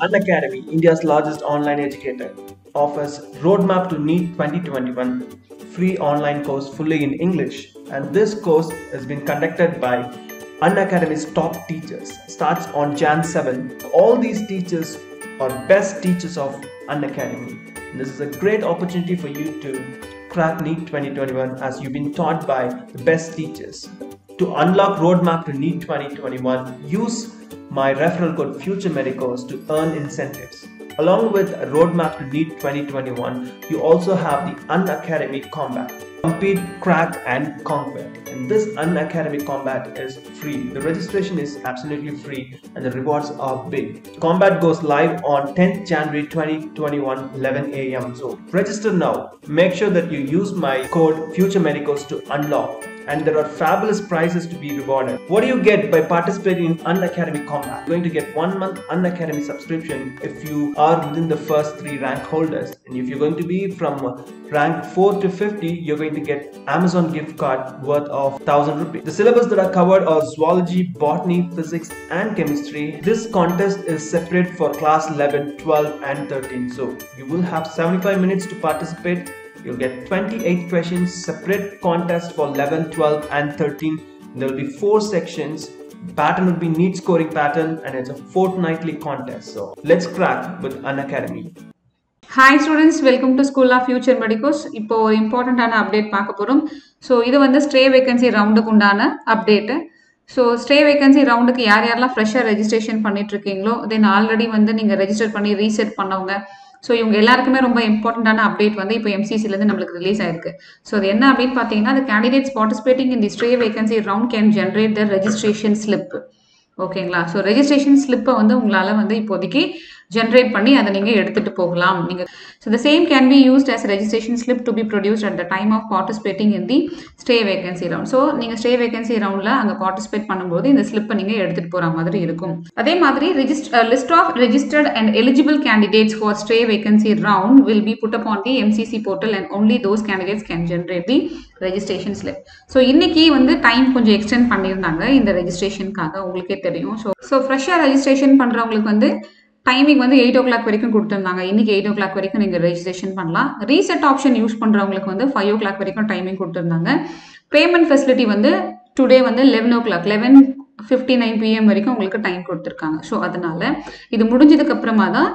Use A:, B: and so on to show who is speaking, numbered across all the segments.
A: Unacademy, India's largest online educator, offers Roadmap to NEET 2021 free online course fully in English. And this course has been conducted by Unacademy's top teachers. Starts on Jan 7. All these teachers are best teachers of Unacademy. This is a great opportunity for you to crack NEET 2021 as you've been taught by the best teachers. To unlock Roadmap to NEET 2021, use my referral code FutureMedicos to earn incentives. Along with a Roadmap to NEET 2021, you also have the Unacademy Combat. Compete, crack and conquer. And this Unacademy Combat is free. The registration is absolutely free and the rewards are big. Combat goes live on 10th January 2021, 11 a.m. So register now. Make sure that you use my code FutureMedicos to unlock. And there are fabulous prizes to be rewarded. What do you get by participating in Unacademy Combat? You're going to get 1 month Unacademy subscription if you are within the first 3 rank holders. And if you're going to be from rank 4 to 50, you're going to get Amazon gift card worth of 1000 rupees. The syllabus that are covered are zoology, botany, physics and chemistry. This contest is separate for class 11, 12 and 13. So you will have 75 minutes to participate. You'll get 28 questions, separate contest for 11, 12 and 13. There will be 4 sections. Pattern will be NEET scoring pattern and it's a fortnightly contest. So let's crack with Unacademy.
B: Hi students, welcome to School of Future Medicos. இப்போ ஒரு இம்பார்ட்டன்டான update பார்க்க போறோம். So இது வந்து stay vacancy ரவுண்டுக்கு உண்டான update. So stay vacancy ரவுண்டுக்கு யாரெல்லாம் ஃப்ரெஷ்ஷாக ரெஜிஸ்ட்ரேஷன் பண்ணிட்டு இருக்கீங்களோ தென் ஆல்ரெடி வந்து நீங்கள் ரெஜிஸ்டர் பண்ணி ரீசெட் பண்ணவங்க. ஸோ இவங்க எல்லாருக்குமே ரொம்ப இம்பார்ட்டன்டான அப்டேட் வந்து இப்போ எம்சிசிலேருந்து நம்மளுக்கு ரிலீஸ் ஆயிருக்கு. ஸோ அது என்ன அப்படின்னு பார்த்தீங்கன்னா, the candidates participating in the stray vacancy round can generate their registration slip. ஓகேங்களா? ஸோ ரெஜிஸ்ட்ரேஷன் ஸ்லிப்பை வந்து உங்களால் வந்து இப்போதைக்கு ஜென்ரேட் பண்ணி அதை நீங்கள் எடுத்துகிட்டு போகலாம். நீங்கள் so the same can be used as a registration slip to be produced at the time of participating in the stay vacancy round. So நீங்கள் stay vacancy roundல அங்கே பார்ட்டிசிபேட் பண்ணும்போது இந்த ஸ்லிப்பை நீங்கள் எடுத்துகிட்டு போகிற மாதிரி இருக்கும். அதே மாதிரி list of registered and eligible candidates for stay vacancy round will be put up on the MCC portal and only those candidates can generate the registration slip. So இன்னைக்கு வந்து டைம் கொஞ்சம் எக்ஸ்டெண்ட் பண்ணியிருந்தாங்க இந்த ரெஜிஸ்ட்ரேஷனுக்காக, உங்களுக்கே தெரியும். ஸோ ஃப்ரெஷ்ஷாக registration பண்ணுறவங்களுக்கு வந்து டைமிங் வந்து 8 o'clock வரைக்கும் கொடுத்துருந்தாங்க. இன்னைக்கு 8 o'clock வரைக்கும் நீங்கள் ரெஜிஸ்ட்ரேஷன் பண்ணலாம். ரீசெட் ஆப்ஷன் யூஸ் பண்ணுறவங்களுக்கு வந்து 5 o'clock வரைக்கும் டைமிங் கொடுத்துருந்தாங்க. பேமெண்ட் ஃபெசிலிட்டி வந்து டுடே வந்து 11 o'clock 11:59 PM வரைக்கும் உங்களுக்கு டைம் கொடுத்துருக்காங்க. ஸோ அதனால இது முடிஞ்சதுக்கு அப்புறமா தான்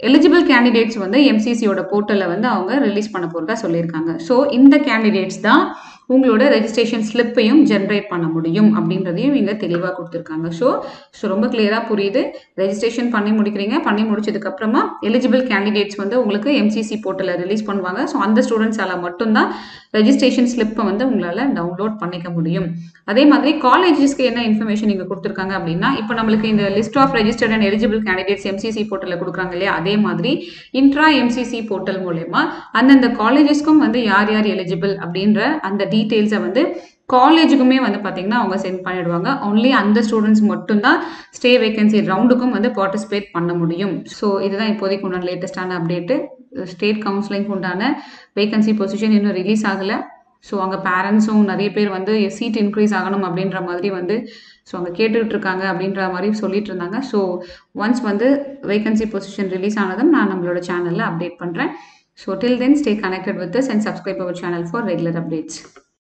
B: எலிஜிபிள் கேண்டிடேட்ஸ் வந்து எம்சிசியோட போர்ட்டலில் வந்து அவங்க ரிலீஸ் பண்ண போகிறதா சொல்லியிருக்காங்க. ஸோ இந்த கேண்டிடேட்ஸ் தான் உங்களோட ரெஜிஸ்ட்ரேஷன் ஸ்லிப்பையும் ஜென்ரேட் பண்ண முடியும் அப்படின்றதையும் இங்கே தெளிவாக கொடுத்துருக்காங்க. ஸோ ரொம்ப கிளியராக புரியுது. ரெஜிஸ்ட்ரேஷன் பண்ணி முடிக்கிறீங்க, பண்ணி முடிச்சதுக்கப்புறமா எலிஜிபிள் கேண்டிடேட்ஸ் வந்து உங்களுக்கு எம்சிசி போர்ட்டலில் ரிலீஸ் பண்ணுவாங்க. ஸோ அந்த ஸ்டூடெண்ட்ஸால் மட்டும்தான் ரெஜிஸ்ட்ரேஷன் ஸ்லிப்பை வந்து உங்களால் டவுன்லோட் பண்ணிக்க முடியும். அதே மாதிரி காலேஜஸ்க்கு என்ன இன்ஃபர்மேஷன் இங்கே கொடுத்துருக்காங்க அப்படின்னா, இப்போ நம்மளுக்கு இந்த list of registered and eligible candidates MCC போர்ட்டலில் கொடுக்குறாங்க இல்லையா, அதே மாதிரி இன்ட்ரா எம்சிசி போர்ட்டல் மூலமா அந்தந்த காலேஜஸ்க்கும் வந்து யார் யார் எலிஜிபிள் அப்படின்ற அந்த டீட்டெயில்ஸை வந்து காலேஜுக்குமே வந்து பார்த்தீங்கன்னா அவங்க சென்ட் பண்ணிடுவாங்க. ஒன்லி அந்த ஸ்டூடெண்ட்ஸ் மட்டும்தான் ஸ்டே வேகன்சி ரவுண்டுக்கும் வந்து பார்ட்டிசிபேட் பண்ண முடியும். ஸோ இதுதான் இப்போதைக்கு உண்டான லேட்டஸ்டான அப்டேட்டு. ஸ்டேட் கவுன்சிலிங் உண்டான வேகன்சி பொசிஷன் இன்னும் ரிலீஸ் ஆகலை. ஸோ அங்கே பேரண்ட்ஸும் நிறைய பேர் வந்து சீட் இன்க்ரீஸ் ஆகணும் அப்படின்ற மாதிரி வந்து ஸோ அங்கே கேட்டுக்கிட்டு இருக்காங்க அப்படின்ற மாதிரி சொல்லிட்டு இருந்தாங்க. ஸோ ஒன்ஸ் வந்து வேகன்சி பொசிஷன் ரிலீஸ் ஆனதும் நான் நம்மளோட சேனலில் அப்டேட் பண்ணுறேன். So till then, stay connected with us and subscribe our channel for regular updates.